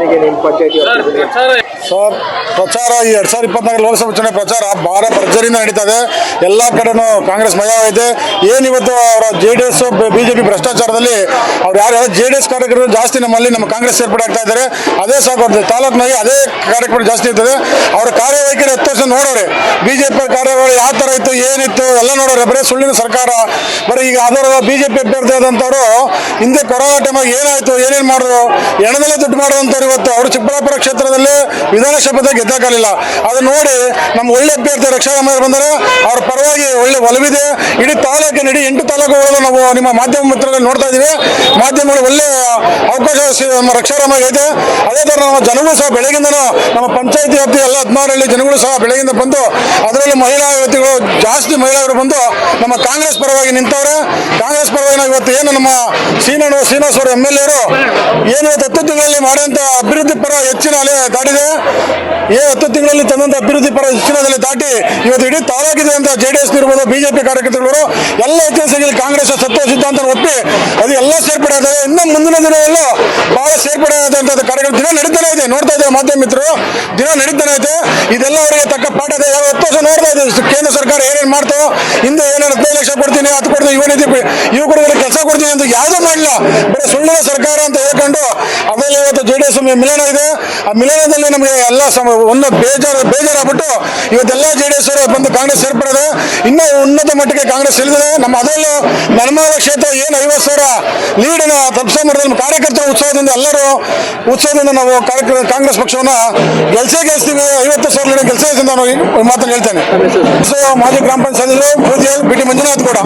ಚುನಾವಣೆಗೆ ನಿಮ್ಮ ಪಂಚಾಯತಿ ಸರ್ ಪ್ರಚಾರ ಈ 2024 ಲೋಕಸಭಾ ಚುನಾವಣೆ ಪ್ರಚಾರ ಭಾಳ ಭರ್ಜರಿಯಿಂದ ನಡೀತಾ ಇದೆ. ಎಲ್ಲ ಕಡೆನೂ ಕಾಂಗ್ರೆಸ್ ಮಯವಾಗಿದೆ. ಏನಿವತ್ತು ಅವರ JDS BJP ಭ್ರಷ್ಟಾಚಾರದಲ್ಲಿ ಅವ್ರು ಯಾರು JDS ಕಾರ್ಯಕರ್ತರು ಜಾಸ್ತಿ ನಮ್ಮ ಕಾಂಗ್ರೆಸ್ ಸೇರ್ಪಡೆ ಆಗ್ತಾ ಇದ್ದಾರೆ. ಅದೇ ಸಾಕು ತಾಲೂಕಿನಾಗೆ ಅದೇ ಕಾರ್ಯಕ್ರಮ ಜಾಸ್ತಿ ಇರ್ತದೆ. ಅವರ ಕಾರ್ಯವೈಖರಿ 10 ವರ್ಷ ನೋಡೋರೆ. BJP ಕಾರ್ಯಗಳು ಯಾವ ಥರ ಇತ್ತು ಏನಿತ್ತು ಎಲ್ಲ ನೋಡೋರೆ. ಬರೀ ಸುಳ್ಳಿನ ಸರ್ಕಾರ. ಬರೀ ಈಗ ಅದರ BJP ಅಭ್ಯರ್ಥಿ ಆದಂಥವ್ರು ಹಿಂದೆ ಕೊರೋನಾ ಟೈಮಾಗಿ ಏನಾಯಿತು ಏನೇನು ಮಾಡಿದ್ರು ಎಣದಲ್ಲೇ ದುಡ್ಡು ಮಾಡೋದಂಥವ್ರು ಇವತ್ತು ಅವರು ಚಿಕ್ಕಬಳ್ಳಾಪುರ ಕ್ಷೇತ್ರದಲ್ಲಿ ವಿಧಾನಸಭೆ ಗೆದ್ದಕ್ಕಾಗಲಿಲ್ಲ. ಅದನ್ನ ನೋಡಿ ನಮ್ಮ ಒಳ್ಳೆ ಅಭ್ಯರ್ಥಿ ರಕ್ಷಾರಾಮಯ್ಯ ಬಂದರೆ ಅವ್ರ ಪರವಾಗಿ ಒಳ್ಳೆ ಒಲವಿದೆ. ಇಡೀ ತಾಲೂಕಿನ ಇಡೀ 8 ತಾಲೂಕುಗಳು ನಾವು ನಿಮ್ಮ ಮಾಧ್ಯಮ ಮಿತ್ರರಲ್ಲಿ ನೋಡ್ತಾ ಇದ್ದೀವಿ. ಮಾಧ್ಯಮಗಳು ಒಳ್ಳೆ ಅವಕಾಶ ನಮ್ಮ ರಕ್ಷಾರಾಮಯ್ಯ ಇದೆ. ಅದೇ ಥರ ನಮ್ಮ ಜನಗಳು ಸಹ ಬೆಳಗಿಂದನೂ ನಮ್ಮ ಪಂಚಾಯತಿ ವ್ಯಾಪ್ತಿ ಎಲ್ಲ 16 ಹಳ್ಳಿ ಜನಗಳು ಸಹ ಬೆಳಗಿಂದ ಬಂದು ಅದರಲ್ಲೂ ಮಹಿಳಾ ವ್ಯಕ್ತಿಗಳು ಜಾಸ್ತಿ ಮಹಿಳೆಯರು ಬಂದು ನಮ್ಮ ಕಾಂಗ್ರೆಸ್ ಪರವಾಗಿ ನಿಂತವ್ರೆ. ಕಾಂಗ್ರೆಸ್ ಪರವಾಗಿ ನಾವು ಇವತ್ತು ಏನು ನಮ್ಮ ಶ್ರೀನಿವಾಸ್ ಅವರು MLA ಅವರು ಏನು 10 ತಿಂಗಳಲ್ಲಿ ಮಾಡಿದಂಥ ಅಭಿವೃದ್ಧಿ ಪರ ಹೆಚ್ಚಿನ ಅಲೆ ದಾಟಿದೆ. 10 ತಿಂಗಳಲ್ಲಿ ತಂದಂಥ ಅಭಿವೃದ್ಧಿ ಪರ ಹೆಚ್ಚಿನ ಅಲೆ ದಾಟಿ ಇವತ್ತು ಇಡೀ ತಾಲೂಕಿದೆ ಅಂತ JDS ಇರ್ಬೋದು BJP ಕಾರ್ಯಕರ್ತರು ಎಲ್ಲ ಇತಿಹಾಸದಲ್ಲಿ ಕಾಂಗ್ರೆಸ್ ಸತ್ವ ಸಿದ್ಧಾಂತ ಒಪ್ಪಿ ಅದು ಎಲ್ಲ ಸೇರ್ಪಡೆ ಆಗಿದೆ. ಇನ್ನು ಮುಂದಿನ ದಿನದಲ್ಲೂ ಬಹಳ ಸೇರ್ಪಡೆ ಆದಂಥ ಕಾರ್ಯಕ್ರಮ ದಿನ ನಡೀತಾನೆ ಇದೆ. ನೋಡ್ತಾ ಇದ್ದೇವೆ ಮಾಧ್ಯಮ ಮಿತ್ರರು ದಿನ ನಡೀತಾನೆ ಇದೆ. ಇದೆಲ್ಲ ಅವರಿಗೆ ತಕ್ಕ ಪಾಠ ಇದೆ. 10 ವರ್ಷ ನೋಡ್ತಾ ಇದ್ದೇವೆ ಕೇಂದ್ರ ಸರ್ಕಾರ ಏನೇನು ಮಾಡ್ತೋ ಹಿಂದೆ ಏನೇನು 15 ಲಕ್ಷ ಕೊಡ್ತೀನಿ ಅದು ಕೊಡ್ತೀನಿ ಯುವಕರಿಗೆ ಕೆಲಸ ಕೊಡ್ತೀನಿ ಅಂತ ಯಾವುದೂ ಮಾಡಲಿಲ್ಲ. ಬರೀ ಸುಳ್ಳಿನ ಸರ್ಕಾರ ಅಂತ ಹೇಳ್ಕೊಂಡು ಅದರಲ್ಲಿ ಇವತ್ತು JDS ಮಿಲನ ಇದೆ. ಆ ಮಿಲನದಲ್ಲಿ ನಮಗೆ ಎಲ್ಲ ಒಂದು ಬೇಜಾರಾಗ್ಬಿಟ್ಟು ಇವತ್ತೆಲ್ಲ JDS ಅವರು ಬಂದು ಕಾಂಗ್ರೆಸ್ ಸೇರ್ಪಡೆ ಇನ್ನೂ ಉನ್ನತ ಮಟ್ಟಿಗೆ ಕಾಂಗ್ರೆಸ್ ಇಳಿದಿದೆ. ನಮ್ಮ ಅದರಲ್ಲೂ ನೆಲಮಂಗಲ ಕ್ಷೇತ್ರ ಏನು 50,000 ಲೀಡಿನ ತಪ್ಪಿಸೋ ನಮ್ಮ ಕಾರ್ಯಕರ್ತರ ಉತ್ಸವದಿಂದ ಎಲ್ಲರೂ ಉತ್ಸವದಿಂದ ನಾವು ಕಾಂಗ್ರೆಸ್ ಪಕ್ಷವನ್ನು ಗೆಲ್ಸ್ತೀವಿ. 50,000 ಲೀಡ್ ಗೆಲ್ಸೇ ಅಂತ ನಾನು ಮಾತನ್ನು ಹೇಳ್ತೇನೆ. ಮಾಜಿ ಗ್ರಾಮ ಪಂಚಾಯತ್ BT ಮಂಜುನಾಥ್ ಕೂಡ.